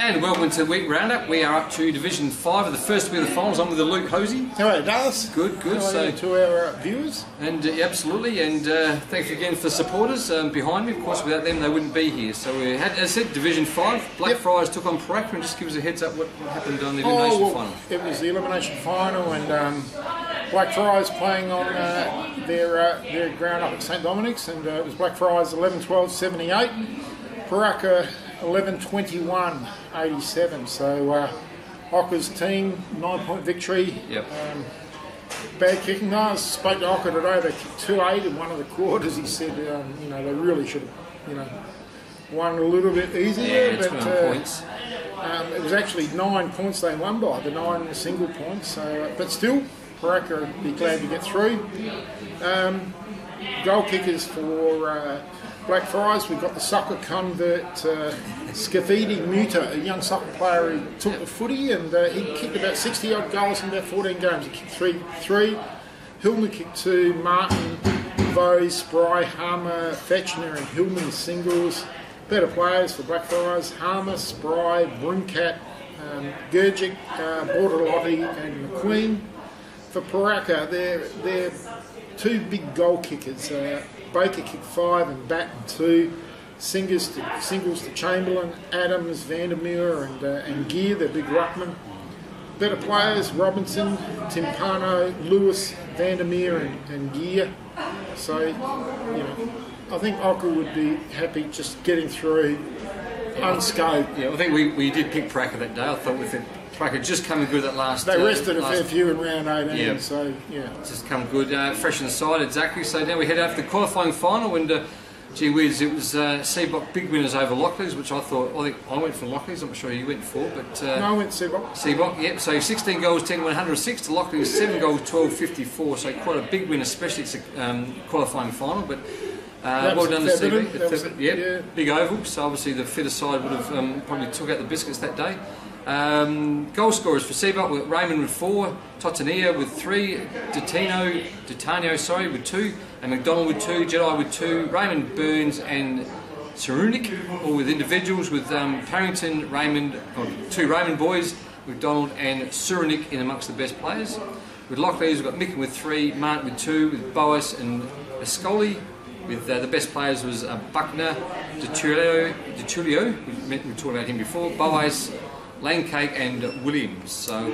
And welcome to the week roundup. We are up to Division 5 of the first week of the finals. I'm with the Luke Hosey. Hello, Darcy. Good. Hello to our viewers. And absolutely, and thanks again for the supporters behind me. Of course, without them, they wouldn't be here. So we had, as I said, Division 5. Blackfriars took on Paraka, and just give us a heads up what happened on the elimination final. It was the elimination final, and Blackfriars playing on their ground up at St Dominic's, and it was Blackfriars 11-12-78, Paraka 11-21-87. So Ocker's team 9-point victory. Yep. Bad kicking. I spoke to Ocker today. They kicked 2-8 in one of the quarters. He said, they really should have, won a little bit easier. Yeah, 21 points. It was actually 9 points they won by. The 9 single points. So, but still, Paraka would be glad to get through. Goal kickers for Blackfriars. We've got the soccer convert Scafidi Muta, a young soccer player who took the footy, and he kicked about 60 odd goals in about 14 games. He kicked 3. Hillman kicked 2. Martin, Vose, Spry, Harmer, Fetchner and Hillman singles. Better players for Blackfriars: Harmer, Spry, Bruncat, Gurgic, Bortolotti and McQueen. For Paraka, they're two big goal kickers. Baker kicked 5 and Batten 2. Singles to Chamberlain, Adams, Vandermeer and Gear, they're big ruckman. Better players: Robinson, Timpano, Lewis, Vandermeer and Gear. So, I think Ocker would be happy just getting through unscathed. Yeah, I think we did pick Paraka that day. I thought with Paraka just coming good that last... They rested a fair few in round 18, so yeah. Just come good, fresh inside, exactly. So now we head out to the qualifying final, and gee whiz, it was Seabock big winners over Lockleys, which I think I went for Lockleys. I'm not sure you went for, but... no, I went Seabock. Seabock, yep. So 16 goals, 10-106 to Lockleys, 7 goals, 12-54. So quite a big win, especially it's a qualifying final, but... well done to CB. Yeah, big oval. So obviously the fitter side would have probably took out the biscuits that day. Goal scorers for Seabock with Raymond with 4, Totania with 3, Detanio with 2, and McDonald with 2, Jedi with 2, Raymond, Burns and Sarunik, all with individuals, with Parrington, Raymond, 2 Raymond boys, McDonald and Sarunik in amongst the best players. With Lockleys we've got Micken with 3, Martin with 2, with Boas and Ascoli. With the best players was Buckner, DeTulio, we talked about him before, Boas, Langcake and Williams. So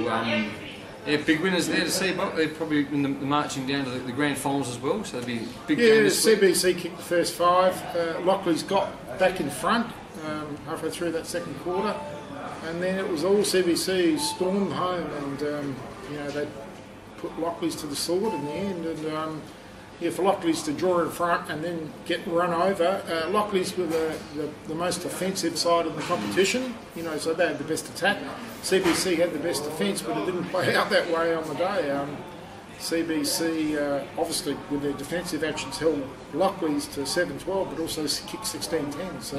big winners there to see. They're probably in the marching down to the grand finals as well, so there'll be big game this week. CBC kicked the first 5. Lockleys got back in front halfway through that second quarter, and then it was all CBC who stormed home, and they put Lockleys to the sword in the end, and for Lockleys to draw in front and then get run over. Lockleys were the most offensive side of the competition, so they had the best attack. CBC had the best defence, but it didn't play out that way on the day. CBC, obviously, with their defensive actions, held Lockleys to 7-12, but also kicked 16-10. So,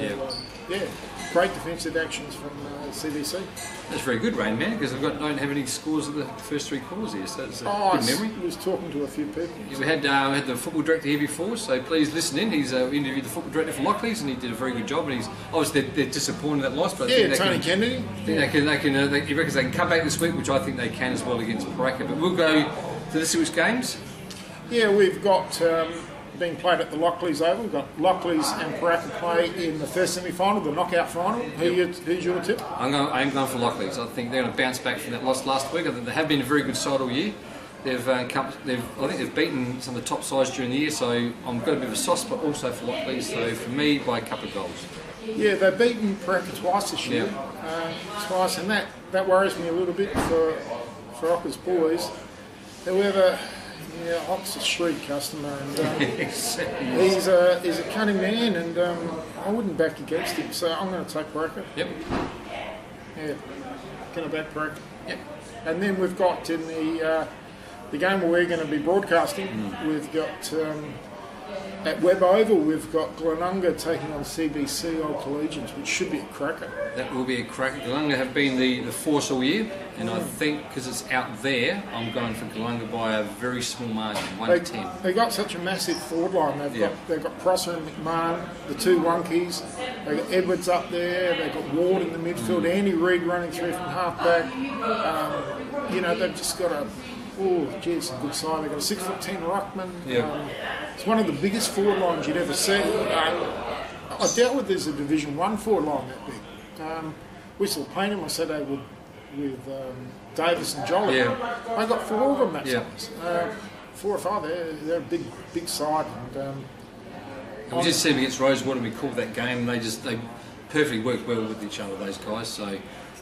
great defensive actions from CBC. That's very good, Rain Man, because don't have any scores of the first 3 quarters here, so it's a good memory. I was talking to a few people. Yeah, we had the football director here before, so please listen in. He's interviewed the football director for Lockleys, and he did a very good job. And he's obviously they're disappointed that loss, but Tony Kennedy. He reckons they can come back this week, which I think they can as well against Paraka. But we'll go to this week's games. Yeah, we've got being played at the Lockleys Oval. We've got Lockleys and Paraka play in the first semi-final, the knockout final. Who's your tip? I am going for Lockleys. I think they're going to bounce back from that loss last week. I think they have been a very good side all year. I think they've beaten some of the top sides during the year, so I'm got a bit of a soft spot also for Lockleys. So for me, by a couple of goals. Yeah, they've beaten Paraka twice this year. Twice, and that worries me a little bit for Ocker's boys. However, Ock's a shrewd customer, and he's a cunning man, and I wouldn't back against him, so I'm going to take Paraka. Yep. Yeah, going to back Paraka. Yep. And then we've got in the game where we're going to be broadcasting, we've got at Webb Oval, we've got Glenunga taking on CBC Old Collegians, which should be a cracker. That will be a crack. Glenunga have been the force all year, and I think because it's out there, I'm going for Glenunga by a very small margin, 1-10. They got such a massive forward line. They've got Prosser and McMahon, the two Wonkies. They've got Edwards up there. They've got Ward in the midfield. Andy Reid running through from half back. They've just got a good side. They've got a 6'10" ruckman. It's one of the biggest forward lines you'd ever see. I doubt whether there's a Division 1 forward line that big. We saw Paynham on Saturday with Davis and Jolly. Yeah. I got 4 of them that size. 4 or 5. They're a big side. And we just see them against Rosewater. We called that game. They perfectly work well with each other. Those guys. So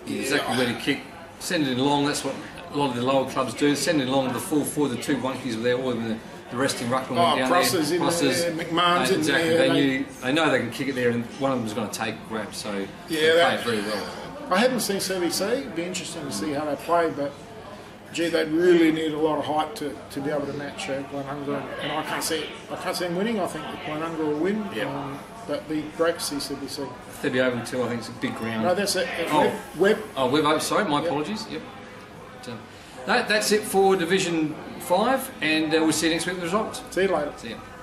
exactly where to kick. Send it long. That's what a lot of the lower clubs do. Send it along the full 4. The 2 Wonkies were there, all of the resting ruckman went down Prosser's there. in there, McMahon's in there. They know they can kick it there, and one of them is going to take a grab. So they play it very well. I haven't seen CBC. It'd be interesting to see how they play, but they really need a lot of height to be able to match Glenunga, and I can't see them winning. I think that Glenunga will win. But it'd be great to see CBC. 30 over 2, I think it's a big ground. No, that's it. Webb. Oh, Webb. Sorry, my apologies. Yep. That's it for Division 5, and we'll see you next week with the results. See you later. See you.